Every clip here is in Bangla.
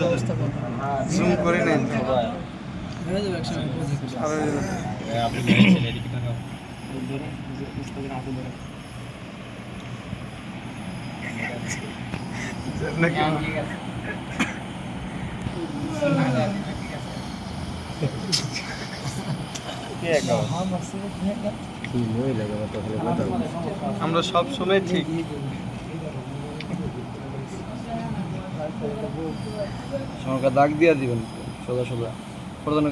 ব্যবস্থা করে নেন আমরা সব সময় ঠিক সরকার দাগ দিয়ে দিবেন সোজা সোজা প্রথমে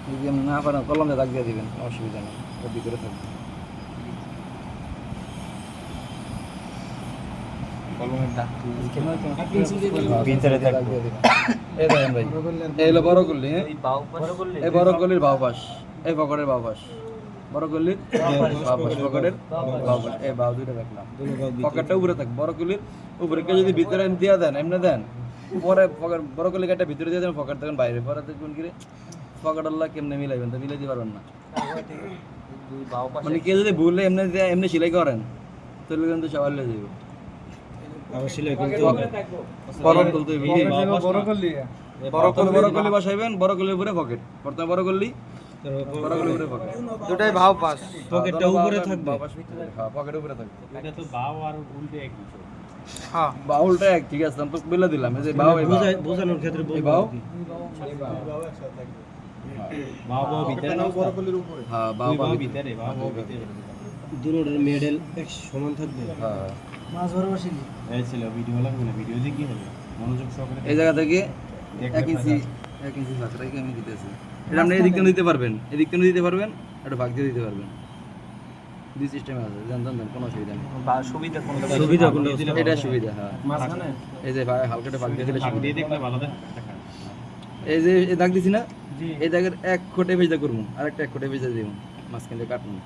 যদি আপনি না পারেন কলম দিয়ে দাগ দিয়ে দিবেন, অসুবিধা নেই, ওর ভিতরে থাকবে। ভিতরে থাকবে। এই দেখেন ভাই, এই হলো বড় গল্লি, এই বড় গল্লির বাউ পাশ, এই পকেটের বাউ পাশ, বড় গল্লির বাউ পাশ, পকেটের বাউ পাশ, এই বাউ দুইটা রাখলাম। পকেটটা উপরে থাকবে, বড় গল্লির উপরে কেউ যদি ভিতরে দিয়ে দেন, এমনি দেন, পরে পকেট বড় গল্লি কাটা ভিতরে দিয়ে দেন, পকেট দেখেন বাইরে, পরে দেখবেন কি পকেট আল্লাহ কেমনে মিলাইবেন, তো মিলাইতে পারবেন না। মানে কেউ যদি ভুলে এমনি এমনি সেলাই করেন তাহলে কিন্তু সবাই লেগে যাবে। বড় গল্লি বসাইবেন, বড় গল্লির উপরে পকেট, প্রথমে বড় গল্লি, বড় গল্লির উপরে পকেট, দুটাই ভাও পাস, পকেটটা উপরে থাকবে, হ্যাঁ পকেট উপরে থাকবে। এটা তো বাও আর উল্টে এক বিষয়। হ্যাঁ বাউলটা এক, ঠিক আছে, আমি তো বলে দিলাম এই যে বাউ, এই বোঝানোর ক্ষেত্রে এই বাউ, বাও বাও ভিতরে না বড় গলির উপরে, হ্যাঁ বাউ বাউ ভিতরে, বাও বাও ভিতরে দুটোর মিডল এক সমান থাকবে। হ্যাঁ মাছ ধরে বসিলি এই ছিল ভিডিও লাগবে না, ভিডিও দিয়ে কি হবে, মনোযোগ সহকারে এই জায়গা থেকে 1 ইঞ্চি ফাঁকটাকে আমি দিতেছি। এটা আপনি এদিক থেকে দিতে পারবেন, এদিক থেকে দিতে পারবেন, এটা ভাগ দিয়ে দিতে পারবেন, দুই সিস্টেম আছে, জানতেন কোনো অসুবিধা নেই। বা সুবিধা কোনটা? সুবিধা কোনটা? এটা সুবিধা, হ্যাঁ মাঝখানে এই যে হালকাটা ভাগ দিয়ে দিলে ভাগ সুবিধা। দিয়ে দেখলে ভালো দেখা। এই যে এই দাগ দিছি না, জি, এই দাগের এক কোটে ভেজা করবো, আরেকটা এক কোটে ভেজা দিব, মাঝখানে কাটবো।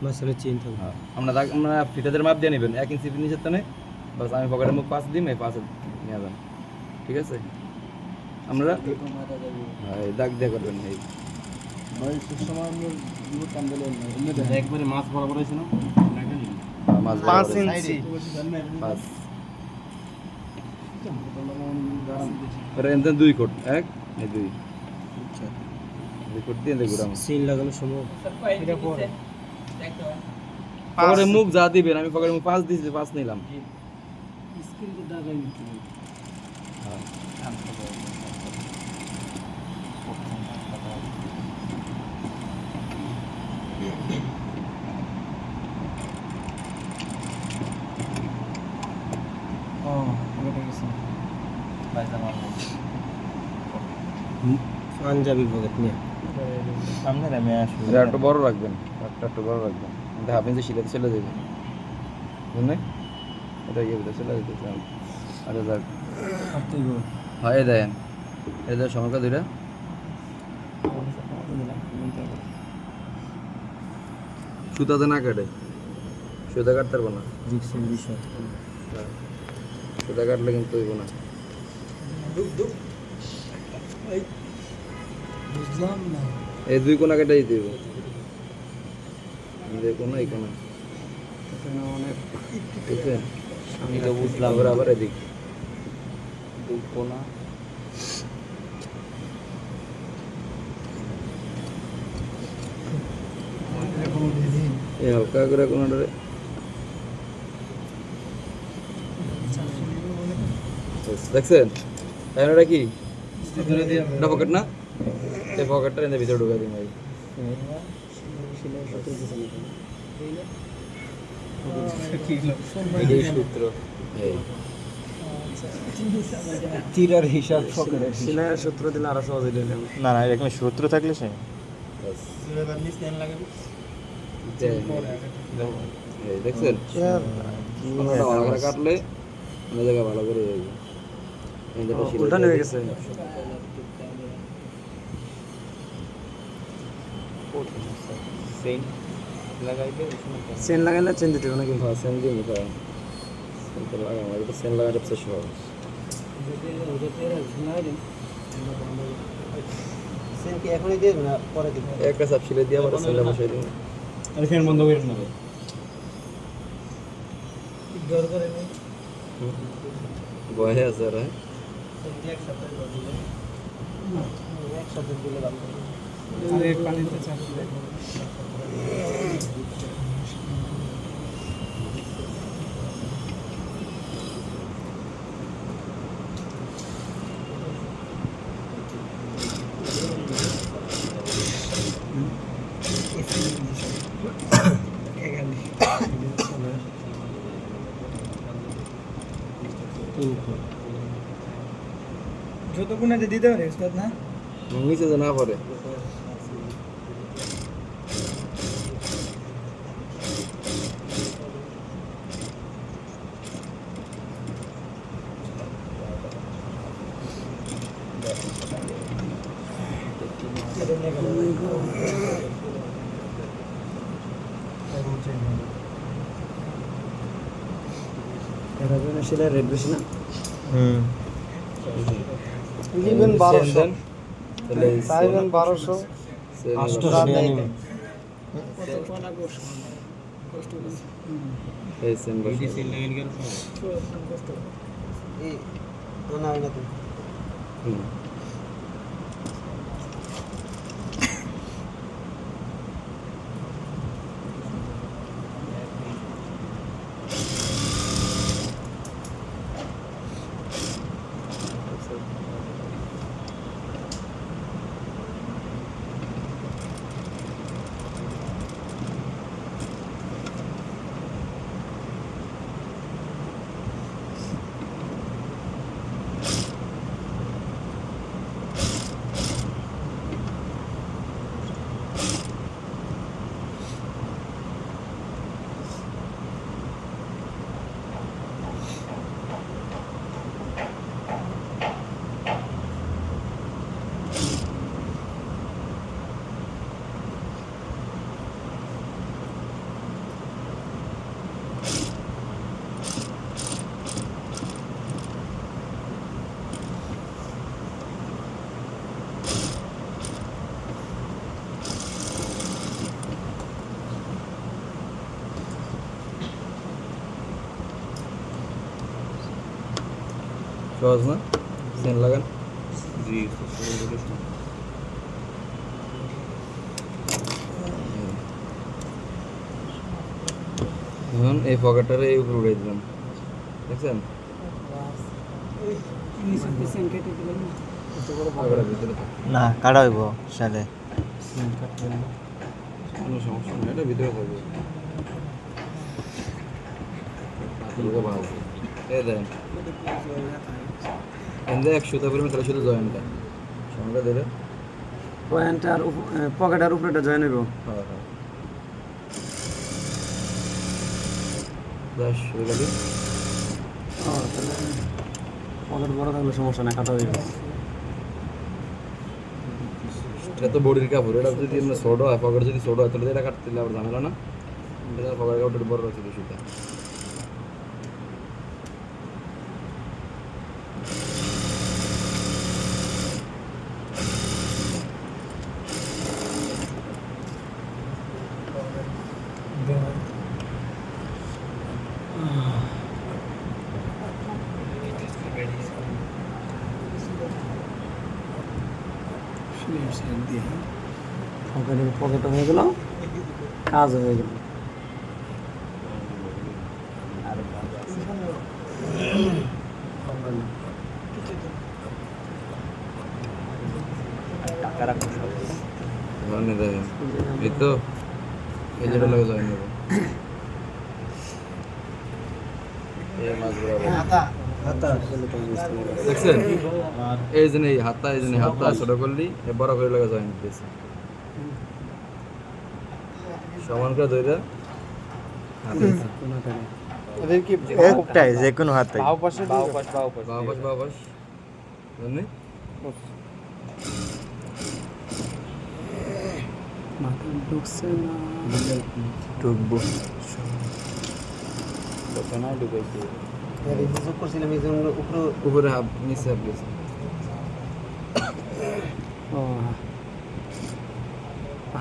মাঝখানে চেইন থাকবে। হ্যাঁ আমরা দাগ, আমরা ফিতাদের মাপ দিয়ে নেবেন 1 ইঞ্চি নিচের টানে, বাস আমি পকেটের মুখ 5 দিই, 5 নিয়ে যান, ঠিক আছে। আমরা হ্যাঁ এই দাগ দিয়ে করবেন। এই একবারে মাছ বরাবর হয়েছে না, মাছ 5 ইঞ্চি 5 এর এনতে 2 কোট, 1 এই 2 কোট দিয়ে দেখুন সিল লাগানো সম্ভব। এটা পরে পকেটের মুখ যা দিবেন, আমি পকেটের মুখ 5 দিয়েছি, 5 নিলাম। স্কিল তো দাগাই নিতে হবে। হ্যাঁ ও এটা গেছে পাঞ্জাবি পকেট নিয়ে সামনে নামে আসবে। এটা একটু বড় রাখবেন, একটা একটু বড় রাখবেন, এটা আপনি যে সিলাতে চলে যাবেন, বুঝলেন? এটা ইয়ে বলে চলে যেতে চান। আচ্ছা যাক, হ্যাঁ এই দেখেন, এই যে সমকা দুইটা সুতাতে না কাটে, সুতা কাটতে পারবো না, রিক্সের বিষয়। সুতা কাটলে কিন্তু হইব না। বুঝলাম না, এই 2 কোনা কেটে দিতে হইব, এই কোনা এই কোনা, এখানে অনেক বুঝছেন? আমি তো বুঝলাম। আবার এদিক 2 কোনা, এই হালকা করে কোনাটারে দেখছেন? এখন এটা কি, এটা পকেট না, এই পকেটটা এনে ভিতরে ঢুকাই দিন ভাই। এটাই সূত্র, এই তীরের হিসাব পকেটে সিলাইয়ের সূত্র দিলে আরো সহজ হইল। না না, এরকম সূত্র থাকলে সে বাস। এবার নিচ নেন লাগে এই দেখছেন? কোনাটা ভালো করে কাটলে অন্য জায়গায় ভালো করে হয়ে যাবে। এই যেটা সিলাই উল্টানো হয়ে গেছে। সেম লাগাইলে চেন লাগাইলে চেন দিতে হবে নাকি? হ্যাঁ সেন দিয়ে নিতে হয়, সেন তো লাগানো, এটা সেন লাগানো সবচেয়ে সহজ। চেন কি এখনই দিয়ে না পরে দিবেন? একটা চাপ সিলাই দিয়ে আবার সেনটা বসাই দিন। আরে ফ্যান বন্ধ করে না। দরকার নেই। বয়ে আছে রে একসাথে দিলে ভালো পানিতে চাপ যতক্ষণ আছে দিতে পারে উস্তাদ না নিচে যে না পড়ে সেটা রেট বেশি না দিবেন 1200 তাহলে চাইবেন 1200 এই সেম বসে না না তো হুম সহজ না সেন লাগান এখন এই পকেটটারে এই উপরে উড়ে দিলাম দেখছেন পকেটের ভিতরে থাকে। না কাটা হইব সাথে কোনো সমস্যা নেই এটা ভিতরে থাকবে হাতগুলো ভালো এই দেন এন্দে 100 টা পরিমাণ তাহলে শুধু জয়েন্টটা সঙ্গে দিলে পয়েন্টার পকেটের উপরেটা জয়েন হইব হ্যাঁ হ্যাঁ দাস হয়ে গেল পকেট বড় থাকলে সমস্যা না কাটা হইব এটা তো বডির কাপড় এটা যদি আমরা ছোট হয় পকেট যদি ছোট হয় তাহলে এটা কাটতে দিলে আবার ঝামেলা না এটা পকেট কাপড় বড় রাখতে সুতা পকেট হয়ে গেল কাজ হয়ে গেল ধরনের দেখেন এই তো এই যেটা লাগে জয়েন নেব এই মাছগুলো দেখছেন এই যে এই হাতটা ছোট করলি এ বড় করে লাগে জয়েন দিতেছে সমান করে ধরে এদের কি একটাই যে কোনো হাতে বাও পাশ জানি মাথা ঢুকছে না ঢুকবো দোকানে ঢুকাইছে এর এই যে করছিলাম এই জন্য উপরে উপরে হাফ নিচে হাফ গেছে ও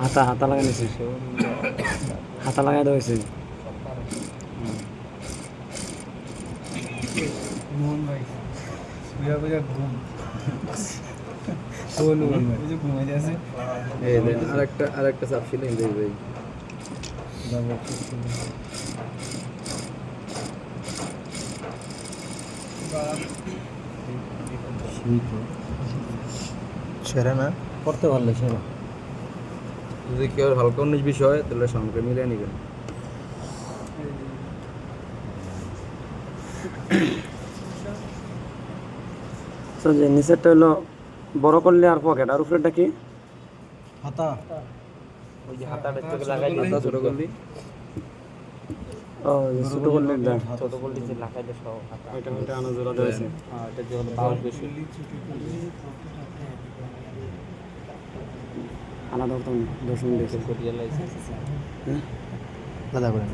হাতা লাগাই নিছে হাতা লাগাই দেওয়া হয়েছে মোহন ভাই বুঝা বুঝা ঘুম শোন ওই যে ঘুমাই আছে এই দেন আরেকটা সাব ফিলিং দেই ভাই সেরা না করতে পারলে সেটা যদি কেউ হালকা 19 বিষয় তাহলে সঙ্গে মিলে নেবেন তো যে নিচেরটা হলো বড় করলে আর পকেট আর উপরেরটা কি হাতা ওই যে হাতাটা চোখে লাগাই হাতা ছোট করলি ও যে ছোট করলে এটা ছোট করলে যে লাগাইলে সহ হাতা ওইটা ওইটা আনা জোড়া রয়েছে এটা যে হলো বাউল বেশি আলাদা করতাম 10 মিনিট করিয়া লাইছে দাদা করে